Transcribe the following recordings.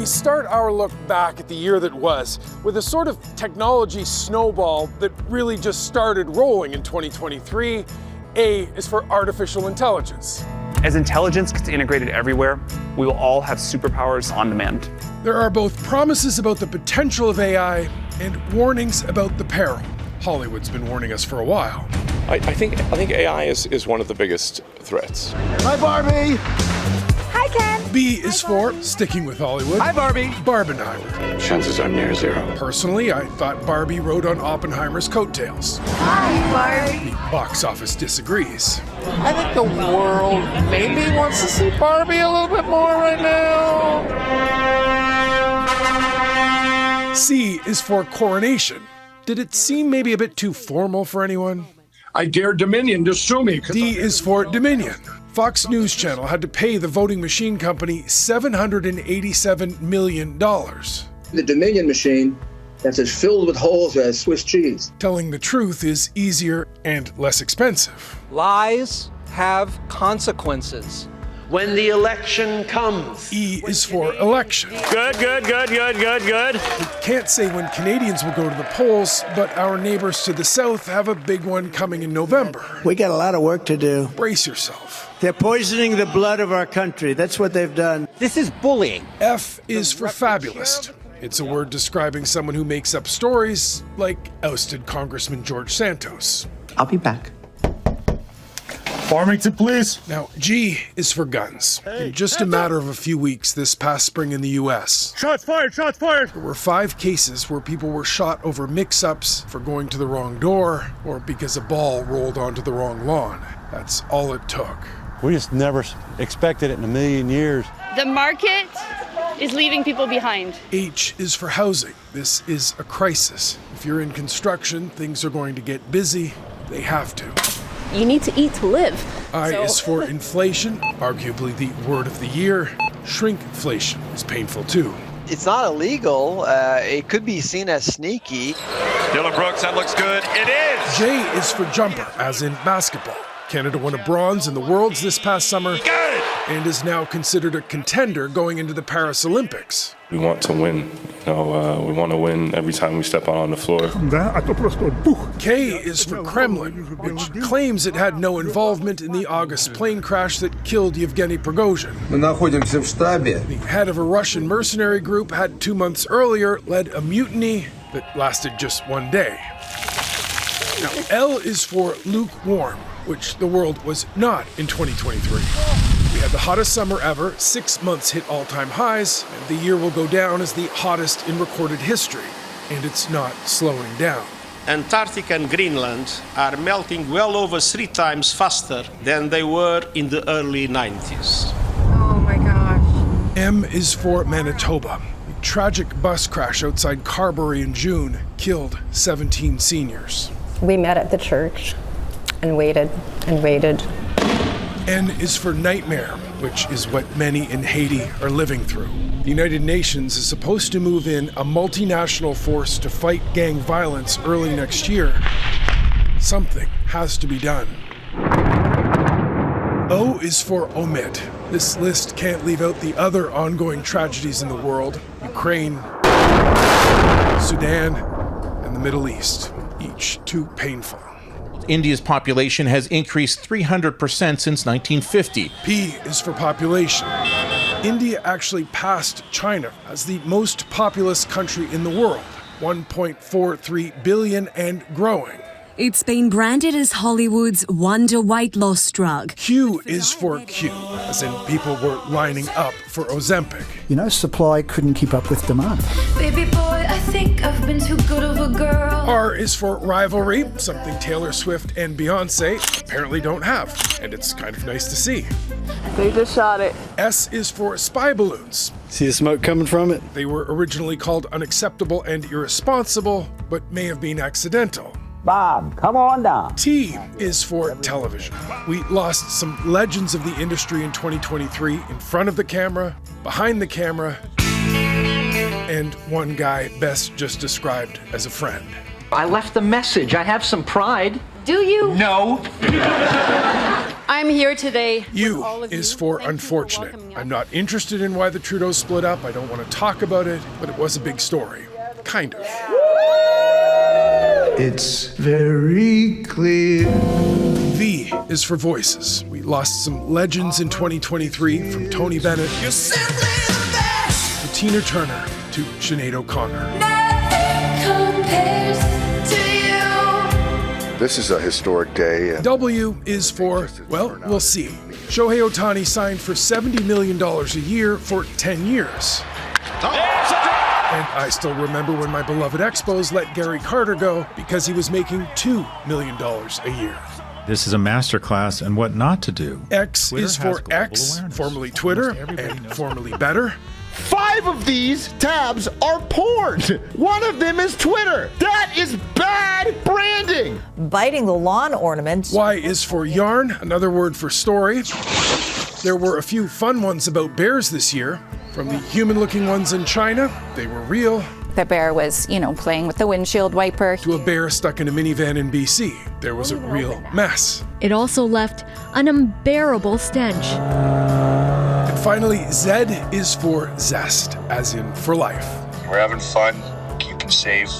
We start our look back at the year that was with a sort of technology snowball that really just started rolling in 2023. A is for artificial intelligence. As intelligence gets integrated everywhere, we will all have superpowers on demand. There are both promises about the potential of AI and warnings about the peril. Hollywood's been warning us for a while. I think AI is one of the biggest threats. Hi, Barbie. Hi, Ken. B is for, sticking with Hollywood, Hi, Barbie. Barbenheimer. Chances are near zero. Personally, I thought Barbie rode on Oppenheimer's coattails. Hi, Barbie. The box office disagrees. I think the world maybe wants to see Barbie a little bit more right now. C is for coronation. Did it seem maybe a bit too formal for anyone? I dare Dominion to sue me. D is for Dominion. Fox News Channel had to pay the voting machine company $787 million. The Dominion machine that's as filled with holes as Swiss cheese. Telling the truth is easier and less expensive. Lies have consequences. When the election comes. E is for election. Good. We can't say when Canadians will go to the polls, but our neighbors to the south have a big one coming in November. We got a lot of work to do. Brace yourself. They're poisoning the blood of our country. That's what they've done. This is bullying. F is for fabulist. It's a word describing someone who makes up stories, like ousted Congressman George Santos. I'll be back. Farmington, please. Now, G is for guns. In just a matter of a few weeks this past spring in the U.S., Shots fired, shots fired. there were 5 cases where people were shot over mix-ups, for going to the wrong door, or because a ball rolled onto the wrong lawn. That's all it took. We just never expected it in a million years. The market is leaving people behind. H is for housing. This is a crisis. If you're in construction, things are going to get busy. They have to. You need to eat to live. I is for inflation, arguably the word of the year. Shrinkflation is painful too. It's not illegal. It could be seen as sneaky. Dylan Brooks, that looks good. It is! J is for jumper, as in basketball. Canada won a bronze in the Worlds this past summer. Good! And is now considered a contender going into the Paris Olympics. We want to win. We want to win every time we step out on the floor. K is for Kremlin, which claims it had no involvement in the August plane crash that killed Yevgeny Prigozhin. The head of a Russian mercenary group had 2 months earlier led a mutiny that lasted just 1 day. Now, L is for lukewarm, which the world was not in 2023. We had the hottest summer ever, 6 months hit all-time highs, and the year will go down as the hottest in recorded history, and it's not slowing down. Antarctica and Greenland are melting well over 3 times faster than they were in the early 90s. Oh my gosh. M is for Manitoba. A tragic bus crash outside Carberry in June killed 17 seniors. We met at the church and waited and waited. N is for nightmare, which is what many in Haiti are living through. The United Nations is supposed to move in a multinational force to fight gang violence early next year. Something has to be done. O is for omit. This list can't leave out the other ongoing tragedies in the world: Ukraine, Sudan, and the Middle East. Each too painful. India's population has increased 300% since 1950. P is for population. India actually passed China as the most populous country in the world, 1.43 billion and growing. It's been branded as Hollywood's wonder weight loss drug. Q is for Q, as in people were lining up for Ozempic. You know, supply couldn't keep up with demand. Baby boy, I think I've been too good of a girl. R is for rivalry, something Taylor Swift and Beyonce apparently don't have, and it's kind of nice to see. They just shot it. S is for spy balloons. See the smoke coming from it? They were originally called unacceptable and irresponsible, but may have been accidental. Bob, come on down. T is for television. We lost some legends of the industry in 2023 in front of the camera, behind the camera, and one guy best just described as a friend. I left a message. I have some pride. Do you? No. I'm here today. U is for unfortunate. I'm not interested in why the Trudeaus split up. I don't want to talk about it, but it was a big story. Kind of. It's very clear. V is for voices. We lost some legends in 2023, from Tony Bennett to Tina Turner to Sinead O'Connor. This is a historic day. W is for, well, we'll see. Shohei Ohtani signed for $70 million a year for 10 years. And I still remember when my beloved Expos let Gary Carter go because he was making $2 million a year. This is a masterclass in what not to do. X is for X, formerly Twitter, and formerly Better. 5 of these tabs are porn. One of them is Twitter. That is bad branding. Biting the lawn ornaments. Y is for yarn, another word for story. There were a few fun ones about bears this year. From the human-looking ones in China, they were real. The bear was, playing with the windshield wiper. To a bear stuck in a minivan in BC, there was a real mess. It also left an unbearable stench. And finally, Z is for zest, as in for life. We're having fun, keeping safe,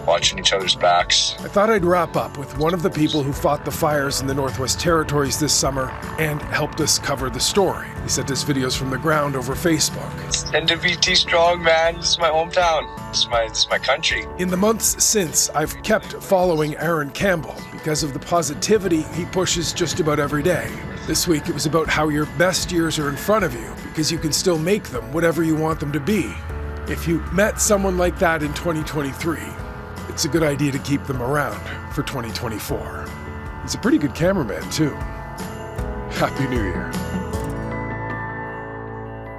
watching each other's backs. I thought I'd wrap up with one of the people who fought the fires in the Northwest Territories this summer and helped us cover the story. He sent us videos from the ground over Facebook. NWT strong, man. This is my hometown. This is my country. In the months since, I've kept following Aaron Campbell because of the positivity he pushes just about every day. This week, it was about how your best years are in front of you because you can still make them whatever you want them to be. If you met someone like that in 2023, it's a good idea to keep them around for 2024. He's a pretty good cameraman, too. Happy New Year.